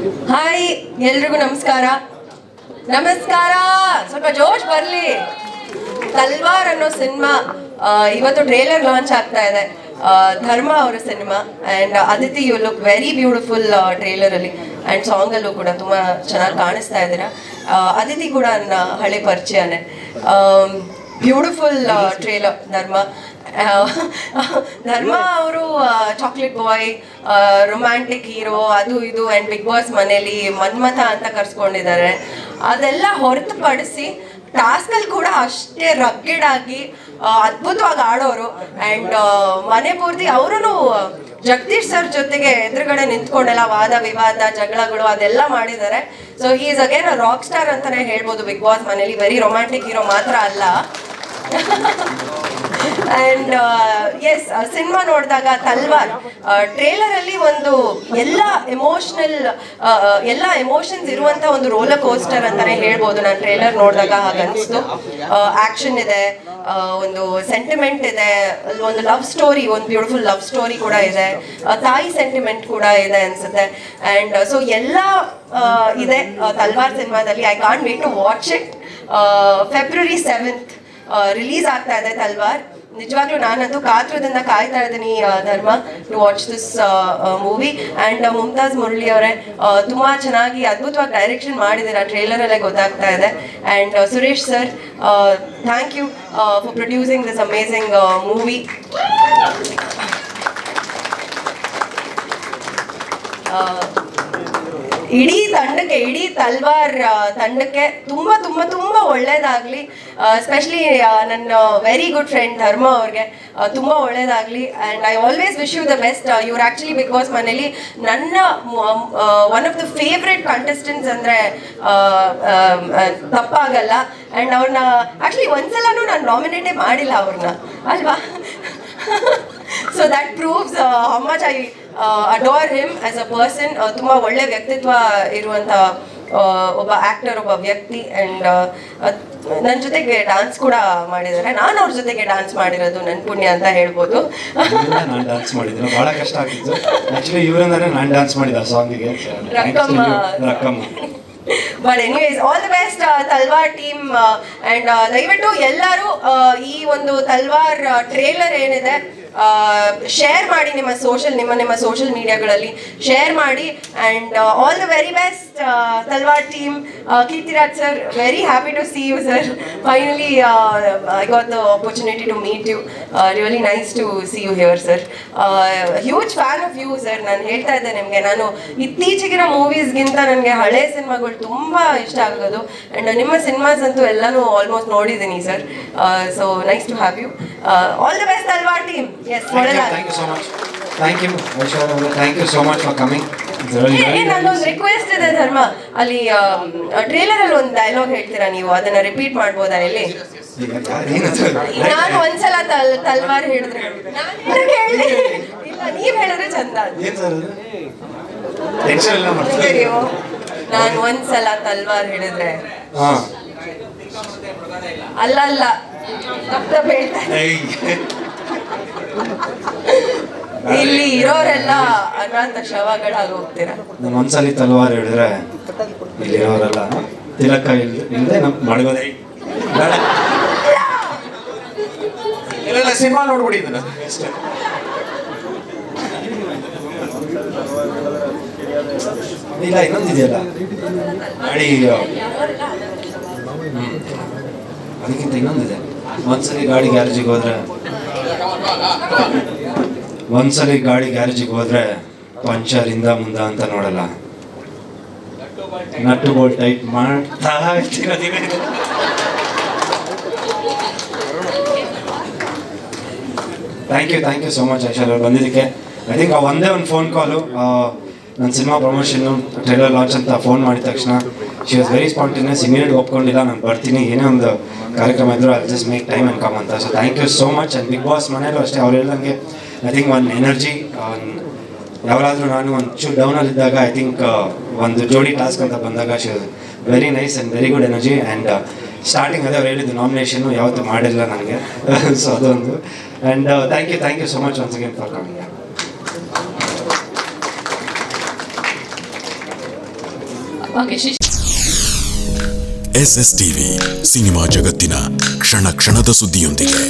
Hi, ಎಲ್ರಿಗೂ ನಮಸ್ಕಾರ. ನಮಸ್ಕಾರ, ಸ್ವಲ್ಪ ಜೋಶ್ ಬರಲಿ. ತಲ್ವಾರ್ ಅನ್ನೋ ಸಿನಿಮಾ ಇವತ್ತು ಟ್ರೇಲರ್ ಲಾಂಚ್ ಆಗ್ತಾ ಇದೆ. ಧರ್ಮ ಅವರ cinema and Aditi, you look very beautiful ಟ್ರೇಲರಲ್ಲಿ ಆ್ಯಂಡ್ ಸಾಂಗಲ್ಲೂ ಕೂಡ ತುಂಬ ಚೆನ್ನಾಗಿ ಕಾಣಿಸ್ತಾ ಇದ್ದೀರಾ. ಅದಿತಿ ಕೂಡ ನನ್ನ ಹಳೆ ಪರಿಚಯನೇ. ಬ್ಯೂಟಿಫುಲ್ ಟ್ರೇಲರ್ ಧರ್ಮ. ಧರ್ಮ ಅವರು ಚಾಕ್ಲೇಟ್ ಬಾಯ್, ರೊಮ್ಯಾಂಟಿಕ್ ಹೀರೋ, ಅದು ಇದು ಆ್ಯಂಡ್ ಬಿಗ್ ಬಾಸ್ ಮನೇಲಿ ಮನ್ಮಥ ಅಂತ ಕರ್ಸ್ಕೊಂಡಿದ್ದಾರೆ. ಅದೆಲ್ಲ ಹೊರತುಪಡಿಸಿ ಟಾಸ್ಕಲ್ಲಿ ಕೂಡ ಅಷ್ಟೇ ರಗ್ಗೆಡ್ ಆಗಿ ಅದ್ಭುತವಾಗಿ ಆಡೋರು. ಆ್ಯಂಡ್ ಮನೆ ಪೂರ್ತಿ ಅವರು ಜಗದೀಶ್ ಸರ್ ಜೊತೆಗೆ ಎದುರುಗಡೆ ನಿಂತ್ಕೊಂಡೆಲ್ಲ ವಾದ ವಿವಾದ ಜಗಳಗಳು ಅದೆಲ್ಲ ಮಾಡಿದ್ದಾರೆ. So he is again a rock star ಅಂತಾನೆ ಹೇಳ್ಬೋದು ಬಿಗ್ ಬಾಸ್ ಮನೇಲಿ. ವೆರಿ ರೊಮ್ಯಾಂಟಿಕ್ ಹೀರೋ ಮಾತ್ರ ಅಲ್ಲ. ಆ್ಯಂಡ್ ಎಸ್, ಸಿನಿಮಾ ನೋಡಿದಾಗ ತಲ್ವಾರ್ ಟ್ರೇಲರಲ್ಲಿ ಒಂದು ಎಲ್ಲ ಎಮೋಷನ್ಸ್ ಇರುವಂಥ ಒಂದು ರೋಲರ್ ಕೋಸ್ಟರ್ ಅಂತಾನೆ ಹೇಳ್ಬೋದು. ನಾನು ಟ್ರೇಲರ್ ನೋಡಿದಾಗ ಹಾಗನ್ನಿಸ್ತು. ಆ್ಯಕ್ಷನ್ ಇದೆ, ಒಂದು ಸೆಂಟಿಮೆಂಟ್ ಇದೆ, ಒಂದು ಲವ್ ಸ್ಟೋರಿ, ಒಂದು ಬ್ಯೂಟಿಫುಲ್ ಲವ್ ಸ್ಟೋರಿ ಕೂಡ ಇದೆ, ತಾಯಿ ಸೆಂಟಿಮೆಂಟ್ ಕೂಡ ಇದೆ ಅನ್ಸುತ್ತೆ. ಆ್ಯಂಡ್ ಸೊ ಎಲ್ಲ ಇದೆ ತಲ್ವಾರ್ ಸಿನಿಮಾದಲ್ಲಿ. I can't wait to watch it. February 7th release ಆಗ್ತಾ ಇದೆ ತಲ್ವಾರ್. ನಿಜವಾಗ್ಲೂ ನಾನಂತೂ ಕಾತುರದಿಂದ ಕಾಯ್ತಾ ಇದ್ದೀನಿ Dharma to watch this movie. And Mumtaz Murali ಅವರೇ ತುಂಬ ಚೆನ್ನಾಗಿ ಅದ್ಭುತವಾಗಿ ಡೈರೆಕ್ಷನ್ ಮಾಡಿದ್ದೀರಾ, ಟ್ರೇಲರಲ್ಲೇ ಗೊತ್ತಾಗ್ತಾ ಇದೆ. And Suresh sir, thank you for producing this amazing movie. ಇಡೀ ತಂಡಕ್ಕೆ, ಇಡೀ ತಲ್ವಾರ್ ತಂಡಕ್ಕೆ ತುಂಬ ತುಂಬ ತುಂಬ ಒಳ್ಳೇದಾಗಲಿ. ಎಸ್ಪೆಷಲಿ ನನ್ನ ವೆರಿ ಗುಡ್ ಫ್ರೆಂಡ್ ಧರ್ಮ ಅವ್ರಿಗೆ ತುಂಬ ಒಳ್ಳೇದಾಗಲಿ. And I always wish you the best. ಇವ್ರು ಆ್ಯಕ್ಚುಲಿ ಬಿಗ್ ಬಾಸ್ ಮನೇಲಿ ನನ್ನ one of the favourite contestants ಅಂದರೆ ತಪ್ಪಾಗಲ್ಲ. ಆ್ಯಂಡ್ ಅವ್ರನ್ನ ಆ್ಯಕ್ಚುಲಿ ಒಂದ್ಸಲನೂ ನಾನು ನಾಮಿನೇಟೇ ಮಾಡಿಲ್ಲ ಅವ್ರನ್ನ, ಅಲ್ವಾ? So that proves how much I adore him as a person. ತುಂಬ ಒಳ್ಳೆ ವ್ಯಕ್ತಿತ್ವ ಇರುವಂಥ ಒಬ್ಬ ಆ್ಯಕ್ಟರ್, ಒಬ್ಬ ವ್ಯಕ್ತಿ. ಆ್ಯಂಡ್ ನನ್ನ ಜೊತೆಗೆ ಡ್ಯಾನ್ಸ್ ಕೂಡ ಮಾಡಿದ್ದಾರೆ. ನಾನು ಅವ್ರ ಜೊತೆಗೆ ಡ್ಯಾನ್ಸ್ ಮಾಡಿರೋದು ನನ್ನ ಪುಣ್ಯ ಅಂತ ಹೇಳ್ಬೋದು. ನಾನು ಡ್ಯಾನ್ಸ್ ಮಾಡಿದ್ದೀನಿ, ಭಾಳ ಕಷ್ಟ ಆಗಿತ್ತು ಆ್ಯಕ್ಚುಲಿ. ಇವರಿಂದಾನೇ ನಾನು ಡ್ಯಾನ್ಸ್ ಮಾಡಿದ್ದೆ ಆ ಸಾಂಗಿಗೆ, Rakkamma. But anyways, all the best Talwar team. And ದಯವಿಟ್ಟು ಎಲ್ಲರೂ ಈ ಒಂದು ತಲ್ವಾರ್ ಟ್ರೇಲರ್ ಏನಿದೆ ಶೇರ್ ಮಾಡಿ, ನಿಮ್ಮ ಸೋಷಿಯಲ್ ಮೀಡಿಯಾಗಳಲ್ಲಿ ಶೇರ್ ಮಾಡಿ. And all the very best Talwar team. Keerthiraj sir, very happy to see you sir. Finally I got the opportunity to meet you. Really nice to see you here sir. Huge fan of you sir. ನಾನು ಹೇಳ್ತಾ ಇದ್ದೆ ನಿಮಗೆ, ನಾನು ಇತ್ತೀಚೆಗಿನ ಮೂವೀಸ್ಗಿಂತ ನನಗೆ ಹಳೆ ಸಿನಿಮಾಗಳು ತುಂಬ ಇಷ್ಟ ಆಗೋದು. ಆ್ಯಂಡ್ ನಿಮ್ಮ ಸಿನಿಮಾಸ್ ಅಂತೂ ಎಲ್ಲನೂ ಆಲ್ಮೋಸ್ಟ್ ನೋಡಿದ್ದೀನಿ ಸರ್. So nice to have you. All the best Talwar team. Thank you so much. Thank you, Aishwarya. Thank you so much for coming. ನನ್ನೊಂದು ರಿಕ್ವೆಸ್ಟ್ ಇದೆ ಧರ್ಮ, ಅಲ್ಲಿ ಟ್ರೇಲರ್ ಅಲ್ಲಿ ಒಂದು ಡೈಲಾಗ್ ಹೇಳ್ತೀರಾ ನೀವು, ಅದನ್ನ ರಿಪೀಟ್ ಮಾಡ್ಬೋದಾ ಇಲ್ಲಿ? ನಾನು ಒಂದ್ಸಲ ತಲ್ವಾರ್ ಹೇಳಿದ್ರೆ ಇಲ್ಲ, ನೀವ್ ಹೇಳಿದ್ರೆ ಚಂದ. ನಾನು ಒಂದ್ಸಲ ತಲ್ವಾರ್ ಹೇಳಿದ್ರೆ ಅಲ್ಲ ತಪ್ಪ ಹೇಳ್ತಾರೆ. ಇಲ್ಲಿ ಇರೋರೆಲ್ಲ ಅನಾಥ ಶವಗಳಾಗಿ ಹೋಗ್ತೀರಾ. ನಾನು ಒಂದ್ಸಲಿ ತಲ್ವಾರ್ ಹೇಳಿದ್ರೆ ಇಲ್ಲಿ ಇರೋರೆಲ್ಲ ತಿಲಕ ಇಲ್ಲದೆ ನಮ್ ಮಡಗೋದೆ. ಇಲ್ಲ, ಸಿನಿಮಾ ನೋಡ್ಬಿಡಿ ಇದನ್ನ. ಇಲ್ಲ, ಇನ್ನೊಂದಿದೆಯಲ್ಲ ಗಾಡಿ, ಅದಕ್ಕಿಂತ ಇನ್ನೊಂದಿದೆ. ಒಂದ್ಸಲಿ ಗಾಡಿ ಗ್ಯಾರೇಜಿಗೆ ಹೋದ್ರೆ ಪಂಚರ್ ಇಂದ ಮುಂದ ಅಂತ ನೋಡಲ್ಲ, ನಟ್ಟು ಬೋಲ್ಟ್ ಟೈಟ್ ಮಾಡ್ತಾ ಇರ್ತೀನಿ. Thank you so much Aishwarya ಬಂದಿದ್ದಕ್ಕೆ. ಐ ಥಿಂಕ್ ಒಂದೇ ಒಂದು ಫೋನ್ ಕಾಲು, ನನ್ನ ಸಿನಿಮಾ ಪ್ರಮೋಷನ್ನು ಟ್ರೇಲರ್ ಲಾಂಚ್ ಅಂತ ಫೋನ್ ಮಾಡಿದ ತಕ್ಷಣ she was very spontaneous. Immediate ಒಪ್ಕೊಂಡಿಲ್ಲ, ನಾನು ಬರ್ತೀನಿ, ಏನೇ ಒಂದು ಕಾರ್ಯಕ್ರಮ ಇದ್ರು I just make time and come ಅಂತ. So thank you so much. And Bigg Boss ಮನೇಲೂ ಅಷ್ಟೇ, ಅವ್ರು ಹೇಳ್ದಂಗೆ ಐ ಥಿಂಕ್ ಒಂದು ಎನರ್ಜಿ, ಯಾವಾಗಲಾದರೂ ನಾನು ಒಂಚೂರು ಡೌನಲ್ಲಿದ್ದಾಗ ಐ ಥಿಂಕ್ ಒಂದು ಜೋಡಿ ಟಾಸ್ಕ್ ಅಂತ ಬಂದಾಗ she was very nice and very good energy. And starting ಅದೇ ಅವ್ರು ಹೇಳಿದ್ದು ನಾಮಿನೇಷನ್ನು ಯಾವತ್ತೂ ಮಾಡಿಲ್ಲ ನನಗೆ, ಸೊ ಅದೊಂದು. And thank you so much once again for coming. Okay. SS TV cinema ಜಗತ್ತಿನ ಕ್ಷಣ ಕ್ಷಣದ ಸುದ್ದಿಯೊಂದಿಗೆ.